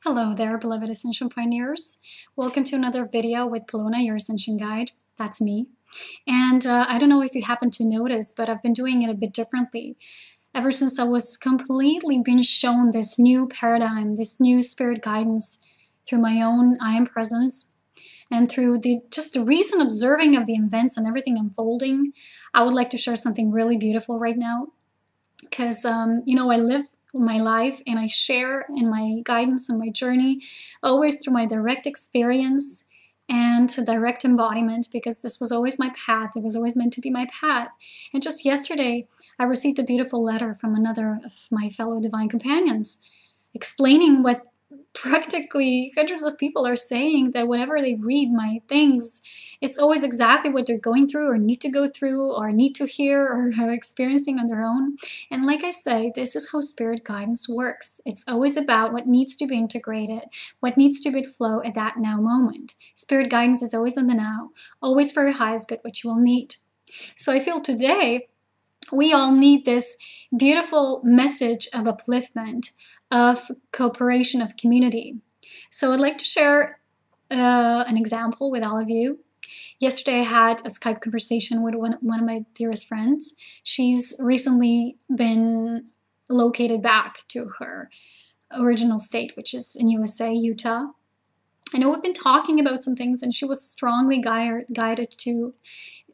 Hello there, beloved Ascension Pioneers. Welcome to another video with Polona, your Ascension Guide. That's me. And I don't know if you happen to notice, but I've been doing it a bit differently. Ever since I was completely been shown this new paradigm, this new spirit guidance through my own I am presence, and through just the recent observing of the events and everything unfolding, I would like to share something really beautiful right now. Because, I live my life and I share in my guidance and my journey always through my direct experience and direct embodiment, because this was always my path. It was always meant to be my path. And just yesterday, I received a beautiful letter from another of my fellow divine companions explaining what practically hundreds of people are saying, that whenever they read my things, it's always exactly what they're going through or need to go through or need to hear or are experiencing on their own. And like I say, this is how spirit guidance works. It's always about what needs to be integrated, what needs to be flow at that now moment. Spirit guidance is always in the now, always for your highest good, what you will need. So I feel today we all need this beautiful message of upliftment, of cooperation, of community. So I'd like to share an example with all of you. Yesterday I had a Skype conversation with one of my dearest friends. She's recently been located back to her original state, which is in USA, Utah. I know we've been talking about some things, and she was strongly guided to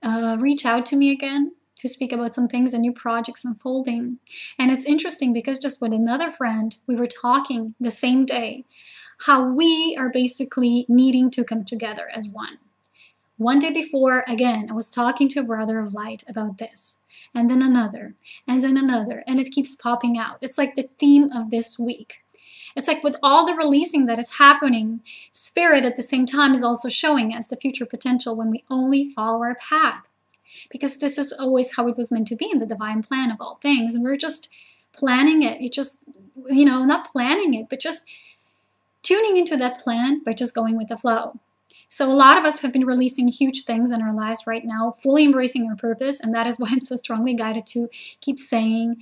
reach out to me again to speak about some things and new projects unfolding. And it's interesting because just with another friend, we were talking the same day how we are basically needing to come together as one. One day before, again, I was talking to a brother of light about this, and then another, and then another, and it keeps popping out. It's like the theme of this week. It's like with all the releasing that is happening, Spirit at the same time is also showing us the future potential when we only follow our path. Because this is always how it was meant to be in the divine plan of all things. And we're just planning it. You just, not planning it, but just tuning into that plan by just going with the flow. So a lot of us have been releasing huge things in our lives right now, fully embracing our purpose. And that is why I'm so strongly guided to keep saying,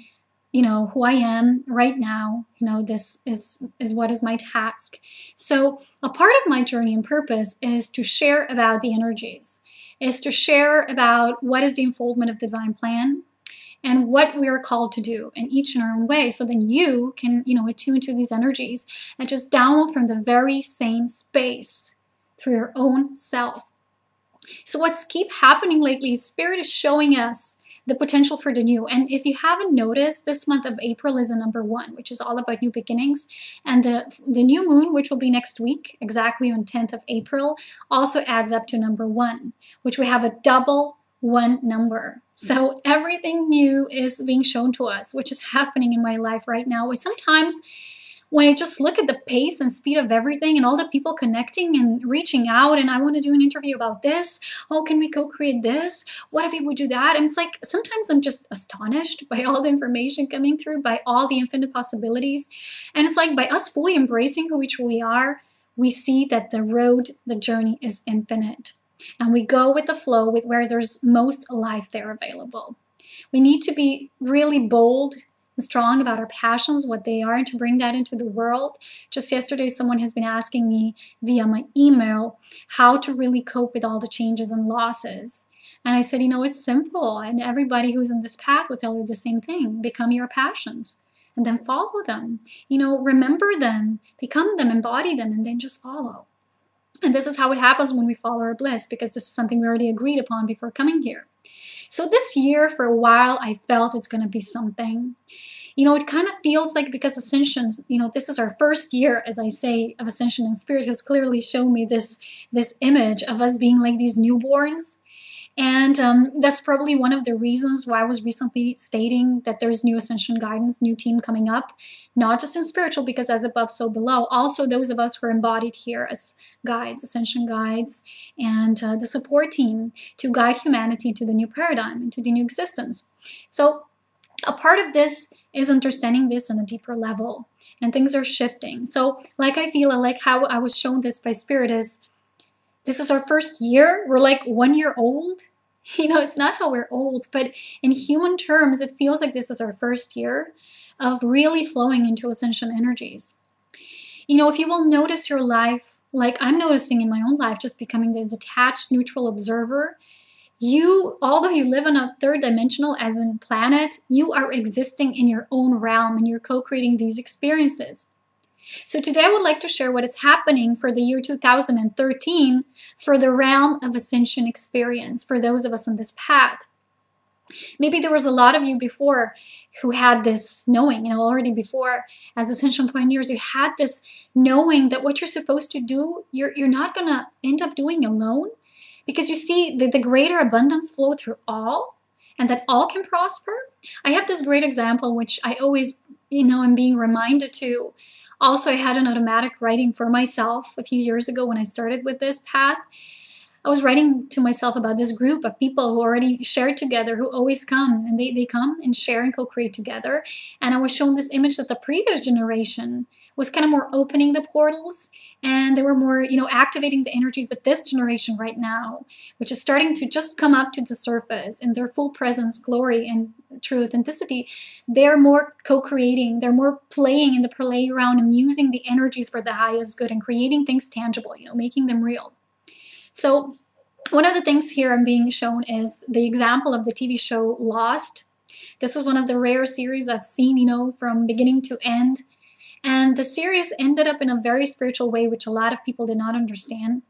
who I am right now. This is what is my task. So a part of my journey and purpose is to share about the energies, is to share about what is the unfoldment of the divine plan and what we are called to do, in each in our own way. So then you can, attune to these energies and just download from the very same space through your own self. So what's keep happening lately is Spirit is showing us the potential for the new. And if you haven't noticed, this month of April is a number 1, which is all about new beginnings. And the new moon, which will be next week, exactly on 10th of April, also adds up to number 1, which we have a double 1 number. So everything new is being shown to us, which is happening in my life right now. Sometimes when I just look at the pace and speed of everything and all the people connecting and reaching out, and I want to do an interview about this. Oh, can we co-create this? What if we would do that? And it's like, sometimes I'm just astonished by all the information coming through, by all the infinite possibilities. And it's like, by us fully embracing who we truly are, we see that the journey is infinite. And we go with the flow with where there's most life there available. We need to be really bold and strong about our passions, what they are, and to bring that into the world. Just yesterday, someone has been asking me via my email how to really cope with all the changes and losses. And I said, it's simple. And everybody who's in this path will tell you the same thing. Become your passions and then follow them. Remember them, become them, embody them, and then just follow. And this is how it happens when we follow our bliss, because this is something we already agreed upon before coming here. So this year, for a while, I felt it's going to be something. It kind of feels like, because Ascension, this is our first year, as I say, of Ascension, and Spirit has clearly shown me this image of us being like these newborns. And that's probably one of the reasons why I was recently stating that there's new Ascension guidance, new team coming up, not just in spiritual, because as above, so below. Also, those of us who are embodied here as guides, Ascension guides, and the support team to guide humanity to the new paradigm, into the new existence. So a part of this is understanding this on a deeper level, and things are shifting. So like I feel, like how I was shown this by Spirit is, this is our first year. We're like 1 year old. It's not how we're old, but in human terms, it feels like this is our first year of really flowing into Ascension energies. You know, if you will notice your life, like I'm noticing in my own life, just becoming this detached, neutral observer, you, although you live on a third dimensional as in planet, you are existing in your own realm and you're co-creating these experiences. So today I would like to share what is happening for the year 2013 for the realm of Ascension experience, for those of us on this path. Maybe there was a lot of you before who had this knowing, you know, already before as Ascension pioneers, you had this knowing that what you're supposed to do, you're not going to end up doing alone, because you see the greater abundance flow through all, and that all can prosper. I have this great example, which I always, you know, am being reminded to. Also, I had an automatic writing for myself a few years ago when I started with this path. I was writing to myself about this group of people who already shared together, who always come, and they come and share and co-create together. And I was shown this image that the previous generation was kind of more opening the portals, and they were more, you know, activating the energies. But this generation right now, which is starting to just come up to the surface in their full presence, glory, and true authenticity, they're more co-creating, they're more playing in the play around and using the energies for the highest good and creating things tangible, you know, making them real. So one of the things here I'm being shown is the example of the TV show Lost. This was one of the rare series I've seen, you know, from beginning to end. And the series ended up in a very spiritual way, which a lot of people did not understand.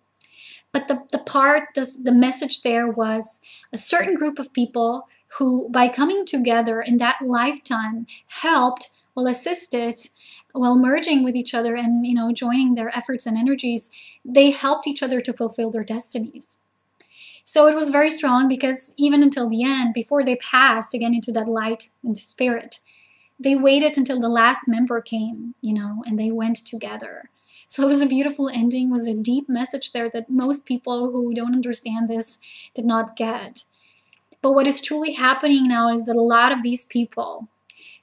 But the message there was a certain group of people who, by coming together in that lifetime, helped, well, assisted, while merging with each other and, you know, joining their efforts and energies, they helped each other to fulfill their destinies. So it was very strong, because even until the end, before they passed again into that light, into spirit, they waited until the last member came, you know, and they went together. So it was a beautiful ending, was a deep message there that most people who don't understand this did not get. But what is truly happening now is that a lot of these people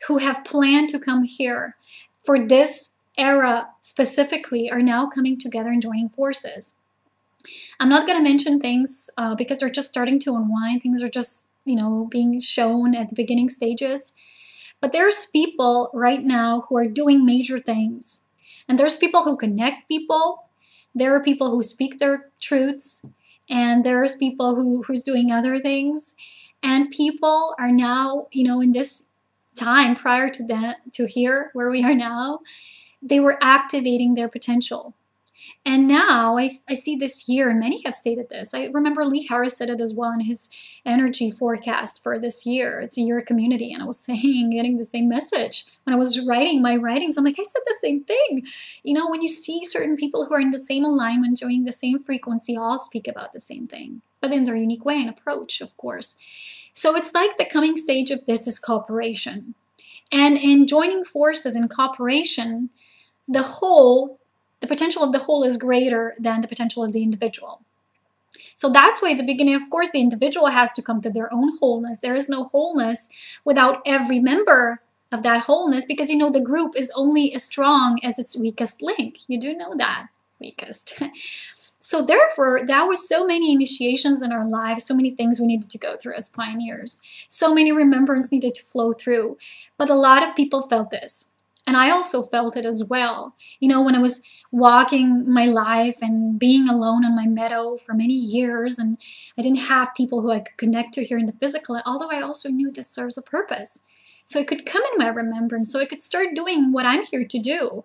who have planned to come here for this era specifically are now coming together and joining forces. I'm not going to mention things because they're just starting to unwind. Things are just, you know, being shown at the beginning stages. But there's people right now who are doing major things. And there's people who connect people. There are people who speak their truths. And there's people who's doing other things. And people are now, you know, in this time prior to that, to here, where we are now, they were activating their potential. And now I see this year, and many have stated this. I remember Lee Harris said it as well in his energy forecast for this year. It's a year of community, and I was getting the same message. When I was writing my writings, I'm like, I said the same thing. You know, when you see certain people who are in the same alignment, joining the same frequency, all speak about the same thing, but in their unique way and approach, of course. So it's like the coming stage of this is cooperation. And in joining forces in cooperation, the potential of the whole is greater than the potential of the individual. So that's why at the beginning, of course, the individual has to come to their own wholeness. There is no wholeness without every member of that wholeness, because, you know, the group is only as strong as its weakest link. You do know that, weakest. So therefore, that was so many initiations in our lives, so many things we needed to go through as pioneers. So many remembrance needed to flow through. But a lot of people felt this. And I also felt it as well. You know, when I was walking my life and being alone on my meadow for many years, and I didn't have people who I could connect to here in the physical, although I also knew this serves a purpose. So I could come in my remembrance, so I could start doing what I'm here to do.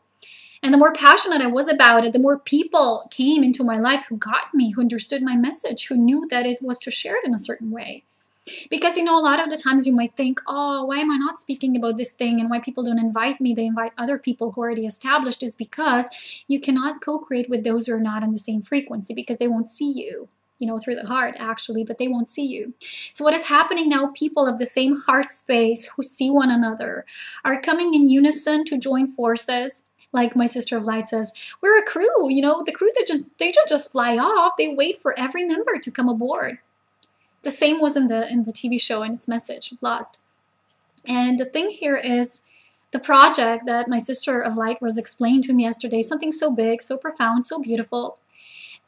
And the more passionate I was about it, the more people came into my life who got me, who understood my message, who knew that it was to share it in a certain way. Because, you know, a lot of the times you might think, oh, why am I not speaking about this thing, and why people don't invite me, they invite other people who are already established, is because you cannot co-create with those who are not on the same frequency, because they won't see you, you know, through the heart actually, but they won't see you. So what is happening now, people of the same heart space who see one another are coming in unison to join forces. Like my sister of light says, we're a crew, you know, the crew that they don't just fly off, they wait for every member to come aboard. The same was in the TV show and its message, Lost. And the thing here is the project that my sister of light was explaining to me yesterday, something so big, so profound, so beautiful.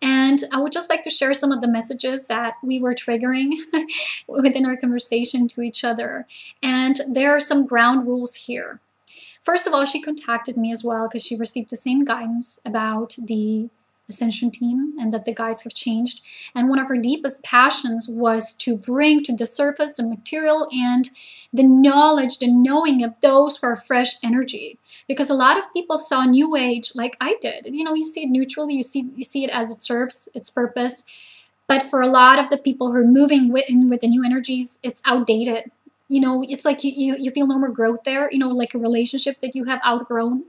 And I would just like to share some of the messages that we were triggering within our conversation to each other. And there are some ground rules here. First of all, she contacted me as well because she received the same guidance about the Ascension team and that the guides have changed. And one of her deepest passions was to bring to the surface the material and the knowledge, the knowing of those who are fresh energy. Because a lot of people saw New Age like I did. You know, you see it neutrally, you see it as it serves its purpose. But for a lot of the people who are moving with the new energies, it's outdated. You know, it's like you feel no more growth there, you know, like a relationship that you have outgrown.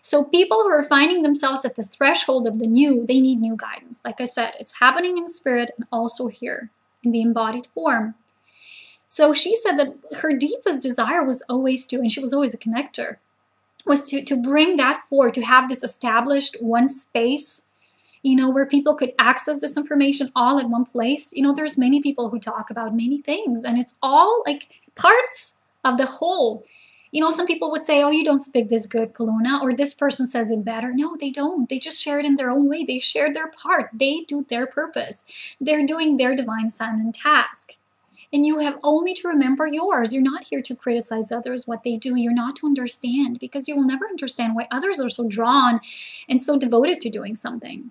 So people who are finding themselves at the threshold of the new, they need new guidance. Like I said, it's happening in spirit and also here in the embodied form. So she said that her deepest desire was always to, and she was always a connector, was to bring that forward, to have this established one space, you know, where people could access this information all in one place. You know, there's many people who talk about many things, and it's all like parts of the whole. You know, some people would say, oh, you don't speak this good, Polona, or this person says it better. No, they don't. They just share it in their own way. They share their part. They do their purpose. They're doing their divine assignment and task. And you have only to remember yours. You're not here to criticize others, what they do. You're not to understand, because you will never understand why others are so drawn and so devoted to doing something.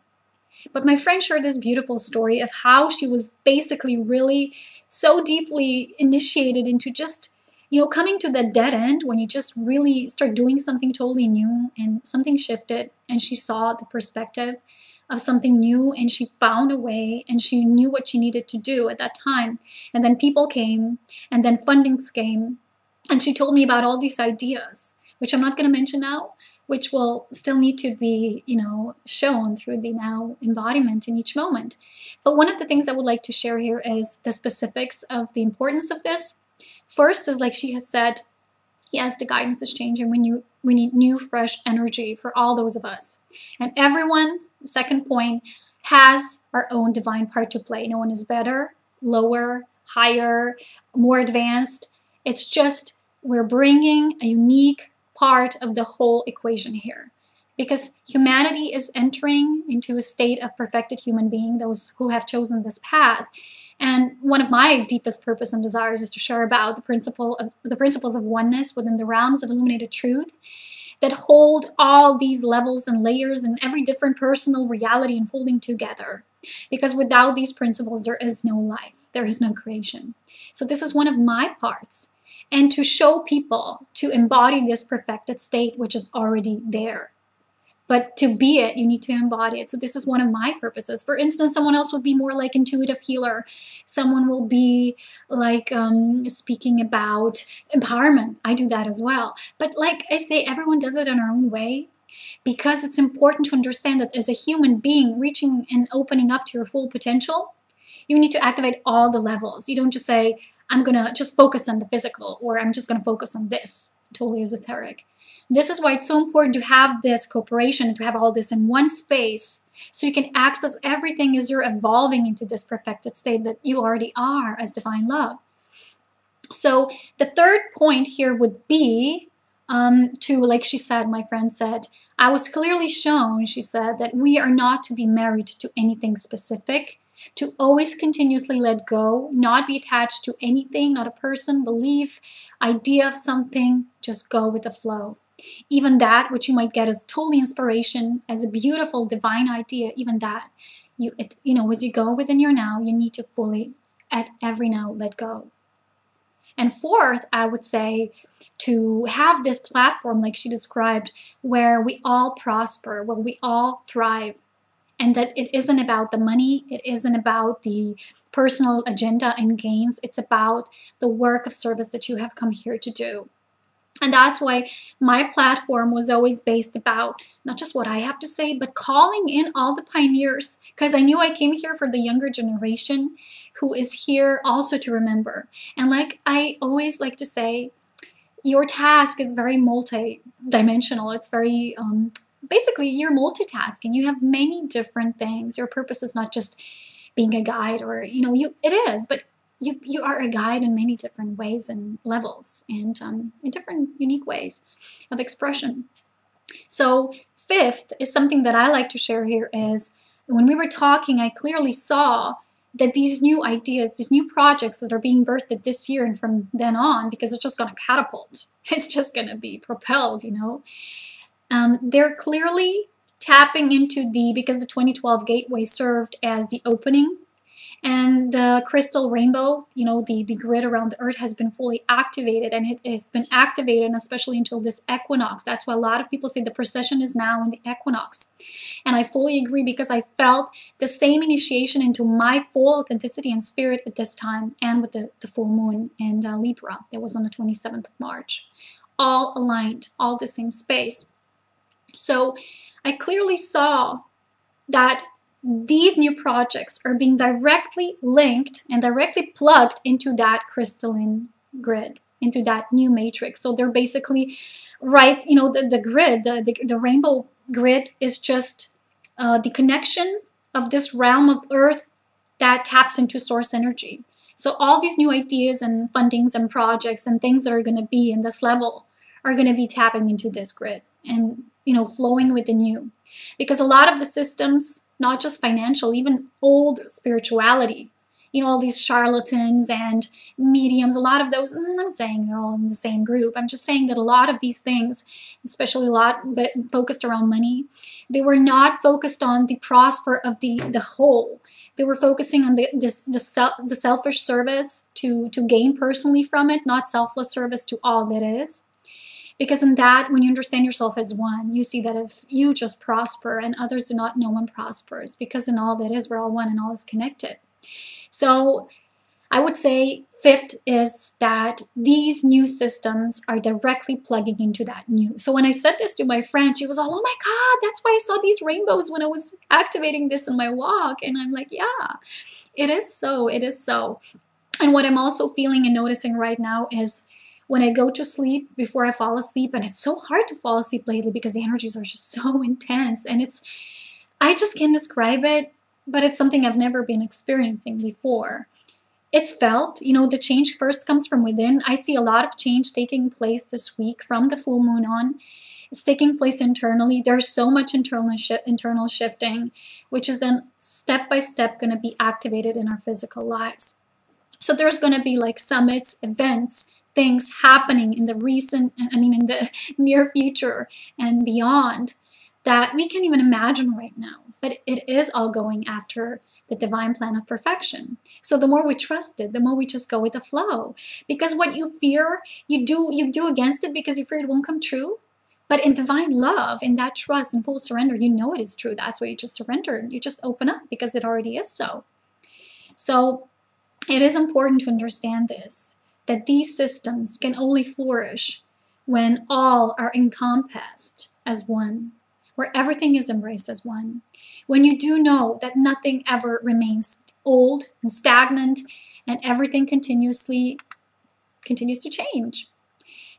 But my friend shared this beautiful story of how she was basically really so deeply initiated into just, you know, coming to the dead end when you just really start doing something totally new, and something shifted and she saw the perspective of something new and she found a way and she knew what she needed to do at that time. And then people came and then fundings came, and she told me about all these ideas, which I'm not going to mention now, which will still need to be, you know, shown through the now embodiment in each moment. But one of the things I would like to share here is the specifics of the importance of this. First is, like she has said, yes, the guidance is changing. We need new, fresh energy for all those of us. And everyone, second point, has our own divine part to play. No one is better, lower, higher, more advanced. It's just we're bringing a unique part of the whole equation here. Because humanity is entering into a state of perfected human being, those who have chosen this path. And one of my deepest purpose and desires is to share about the principles of oneness within the realms of illuminated truth that hold all these levels and layers and every different personal reality unfolding together. Because without these principles, there is no life, there is no creation. So this is one of my parts. And to show people, to embody this perfected state, which is already there. But to be it, you need to embody it. So this is one of my purposes. For instance, someone else would be more like intuitive healer. Someone will be like speaking about empowerment. I do that as well. But like I say, everyone does it in our own way, because it's important to understand that as a human being, reaching and opening up to your full potential, you need to activate all the levels. You don't just say, I'm going to just focus on the physical, or I'm just going to focus on this. Totally esoteric. This is why it's so important to have this cooperation and to have all this in one space, so you can access everything as you're evolving into this perfected state that you already are as divine love. So the third point here would be to, like she said, my friend said, I was clearly shown, she said, that we are not to be married to anything specific, to always continuously let go, not be attached to anything, not a person, belief, idea of something, just go with the flow. Even that which you might get as totally inspiration, as a beautiful divine idea, even that, you know, as you go within your now, you need to fully, at every now, let go. And fourth, I would say, to have this platform, like she described, where we all prosper, where we all thrive, and that it isn't about the money, it isn't about the personal agenda and gains, it's about the work of service that you have come here to do. And that's why my platform was always based about not just what I have to say, but calling in all the pioneers, because I knew I came here for the younger generation who is here also to remember. And like I always like to say, your task is very multi-dimensional. It's very, basically you're multitasking. You have many different things. Your purpose is not just being a guide, or, you know, it is, but you are a guide in many different ways and levels, and in different unique ways of expression. So fifth is something that I like to share here is, when we were talking, I clearly saw that these new ideas, these new projects that are being birthed this year and from then on, because it's just going to catapult, it's just going to be propelled, you know, they're clearly tapping into because the 2012 gateway served as the opening, and the crystal rainbow, you know, the grid around the earth has been fully activated, and it has been activated especially until this equinox. That's why a lot of people say the precession is now in the equinox. And I fully agree, because I felt the same initiation into my full authenticity and spirit at this time, and with the full moon in Libra. It was on the 27th of March. All aligned, all the same space. So I clearly saw that these new projects are being directly linked and directly plugged into that crystalline grid, into that new matrix. So they're basically right, you know, the grid, the rainbow grid is just the connection of this realm of earth that taps into source energy. So all these new ideas and fundings and projects and things that are going to be in this level are going to be tapping into this grid and, you know, flowing with the new. Because a lot of the systems, not just financial, even old spirituality, you know, all these charlatans and mediums, a lot of those, and I'm not saying they're all in the same group, I'm just saying that a lot of these things, especially a lot focused around money, they were not focused on the prosper of the whole. They were focusing on the selfish service to gain personally from it, not selfless service to all that is. Because in that, when you understand yourself as one, you see that if you just prosper and others do not, no one prospers. Because in all that is, we're all one and all is connected. So I would say fifth is that these new systems are directly plugging into that new. So when I said this to my friend, she was all, oh my God, that's why I saw these rainbows when I was activating this in my walk. And I'm like, yeah, it is so, it is so. And what I'm also feeling and noticing right now is when I go to sleep, before I fall asleep, and it's so hard to fall asleep lately because the energies are just so intense, and I just can't describe it, but it's something I've never been experiencing before. It's felt, you know, the change first comes from within. I see a lot of change taking place this week from the full moon on. It's taking place internally. There's so much internal shifting, which is then step by step going to be activated in our physical lives. So there's going to be like summits, events, things happening in the near future and beyond that we can't even imagine right now. But it is all going after the divine plan of perfection. So the more we trust it, the more we just go with the flow. Because what you fear, you do against it because you fear it won't come true. But in divine love, in that trust and full surrender, you know it is true. That's why you just surrender. You just open up because it already is so. So it is important to understand this, that these systems can only flourish when all are encompassed as one, where everything is embraced as one. When you do know that nothing ever remains old and stagnant, and everything continues to change.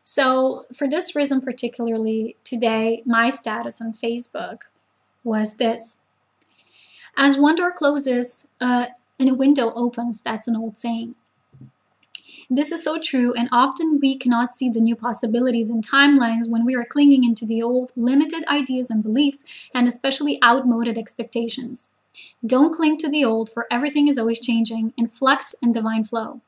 So for this reason particularly, today my status on Facebook was this. As one door closes and a window opens, that's an old saying. This is so true, and often we cannot see the new possibilities and timelines when we are clinging into the old, limited ideas and beliefs, and especially outmoded expectations. Don't cling to the old, for everything is always changing, in flux and divine flow.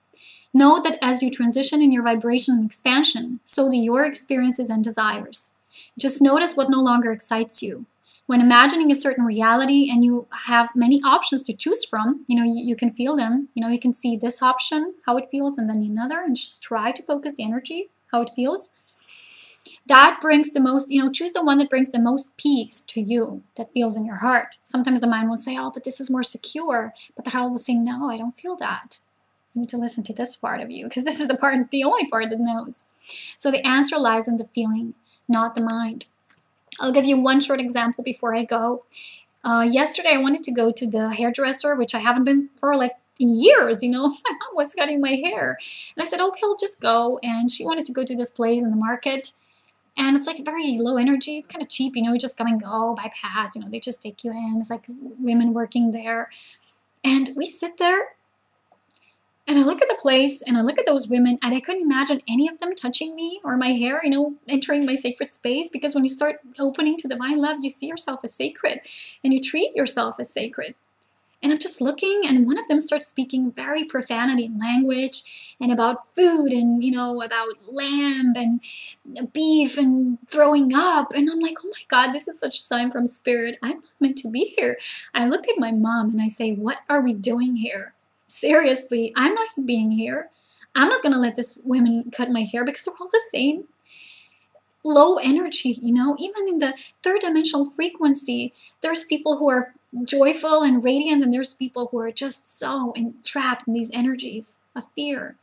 Know that as you transition in your vibration and expansion, so do your experiences and desires. Just notice what no longer excites you. When imagining a certain reality and you have many options to choose from, you know, you can feel them. You know, you can see this option, how it feels, and then another, and just try to focus the energy, how it feels. That brings the most, you know, choose the one that brings the most peace to you, that feels in your heart. Sometimes the mind will say, oh, but this is more secure. But the heart will say, no, I don't feel that. You need to listen to this part of you, because this is the only part that knows. So the answer lies in the feeling, not the mind. I'll give you one short example before I go. Yesterday, I wanted to go to the hairdresser, which I haven't been for like years, you know. My mom was cutting my hair. And I said, okay, I'll just go. And she wanted to go to this place in the market. And it's like very low energy. It's kind of cheap, you know. You just come and go, bypass, you know. They just take you in. It's like women working there. And we sit there. And I look at the place and I look at those women and I couldn't imagine any of them touching me or my hair, you know, entering my sacred space. Because when you start opening to divine love, you see yourself as sacred and you treat yourself as sacred. And I'm just looking, and one of them starts speaking very profanity language and about food and, about lamb and beef and throwing up. And I'm like, oh my God, this is such a sign from spirit. I'm not meant to be here. I look at my mom and I say, what are we doing here? Seriously, I'm not being here. I'm not going to let this woman cut my hair because they're all the same. Low energy, even in the third dimensional frequency, there's people who are joyful and radiant, and there's people who are just so entrapped in these energies of fear.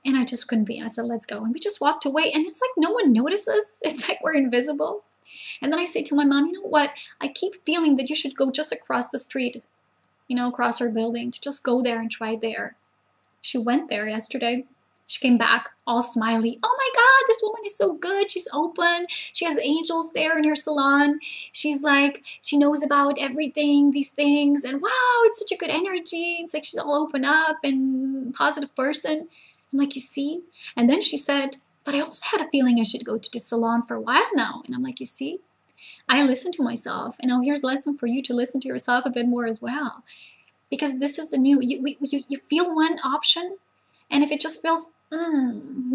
And I just couldn't be. I said, let's go. And we just walked away, and it's like no one notices. It's like we're invisible. And then I say to my mom, you know what? I keep feeling that you should go just across the street, across our building, to just go there and try there. She went there yesterday. She came back all smiley. Oh my God, this woman is so good. She's open. She has angels there in her salon. She's like, she knows about everything, these things. And wow, it's such a good energy. It's like she's all open up and positive person. I'm like, you see? And then she said, but I also had a feeling I should go to the salon for a while now. And I'm like, you see? I listen to myself. And now here's a lesson for you to listen to yourself a bit more as well. Because this is the new, you feel one option. And if it just feels, and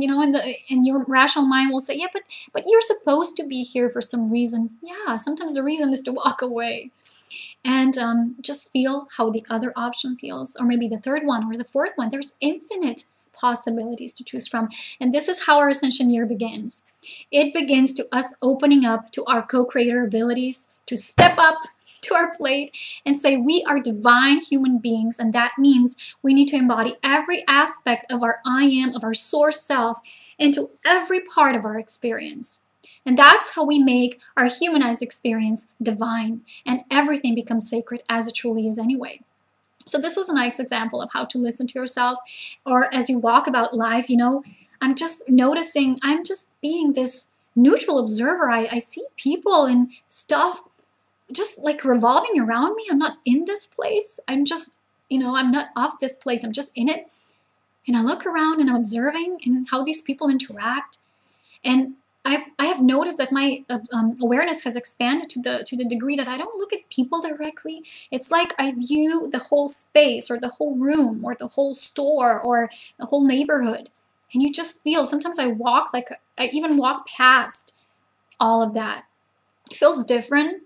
your rational mind will say, yeah, but you're supposed to be here for some reason. Yeah, sometimes the reason is to walk away. And just feel how the other option feels, or maybe the third one or the fourth one. There's infinite possibilities to choose from. And this is how our Ascension year begins. It begins to us opening up to our co-creator abilities, to step up to our plate and say we are divine human beings, and that means we need to embody every aspect of our I am, of our source self, into every part of our experience. And that's how we make our humanized experience divine, and everything becomes sacred as it truly is anyway. So this was a nice example of how to listen to yourself, or as you walk about life, I'm just noticing, I'm just being this neutral observer. I see people and stuff just like revolving around me. I'm not in this place. I'm just, I'm not of this place. I'm just in it. And I look around and I'm observing and how these people interact. And I have noticed that my awareness has expanded to the degree that I don't look at people directly. It's like I view the whole space or the whole room or the whole store or the whole neighborhood. And you just feel, sometimes I even walk past all of that. It feels different.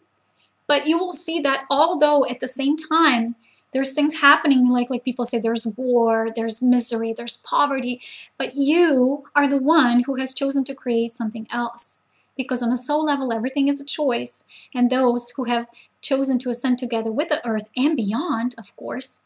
But you will see that although at the same time, there's things happening, like people say there's war, there's misery, there's poverty, but you are the one who has chosen to create something else. Because on a soul level, everything is a choice. And those who have chosen to ascend together with the earth and beyond, of course,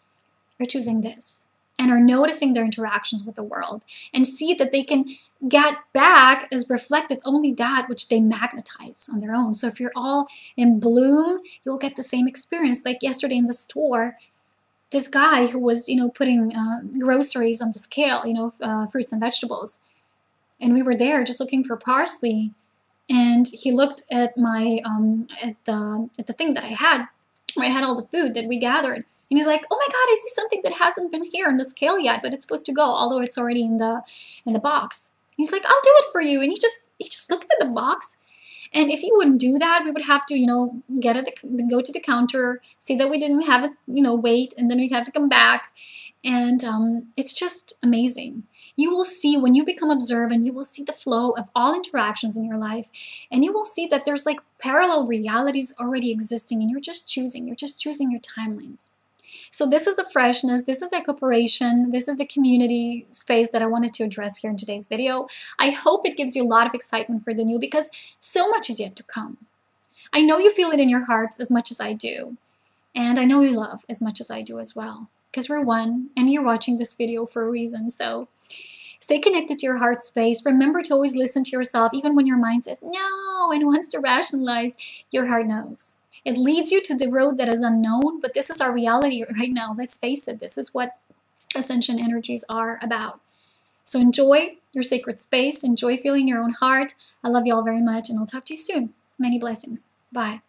are choosing this. And are noticing their interactions with the world and see that they can get back as reflected only that which they magnetize on their own. So if you're all in bloom, you'll get the same experience. Like yesterday in the store, this guy who was, putting groceries on the scale, fruits and vegetables. And we were there just looking for parsley. And he looked at my, at the thing that I had, where I had all the food that we gathered. And he's like, oh my God, I see something that hasn't been here on the scale yet, but it's supposed to go, although it's already in the box. And he's like, I'll do it for you. And he just looked at the box. And if he wouldn't do that, we would have to, go to the counter, see that we didn't have it, wait, and then we'd have to come back. And it's just amazing. You will see, when you become observant, you will see the flow of all interactions in your life. And you will see that there's like parallel realities already existing, and you're just choosing your timelines. So this is the freshness, this is the cooperation, this is the community space that I wanted to address here in today's video. I hope it gives you a lot of excitement for the new, because so much is yet to come. I know you feel it in your hearts as much as I do. And I know you love as much as I do as well. Because we're one, and you're watching this video for a reason. So stay connected to your heart space. Remember to always listen to yourself, even when your mind says no and wants to rationalize. Your heart knows. It leads you to the road that is unknown, but this is our reality right now. Let's face it, this is what Ascension energies are about. So enjoy your sacred space, enjoy feeling your own heart. I love you all very much, and I'll talk to you soon. Many blessings. Bye.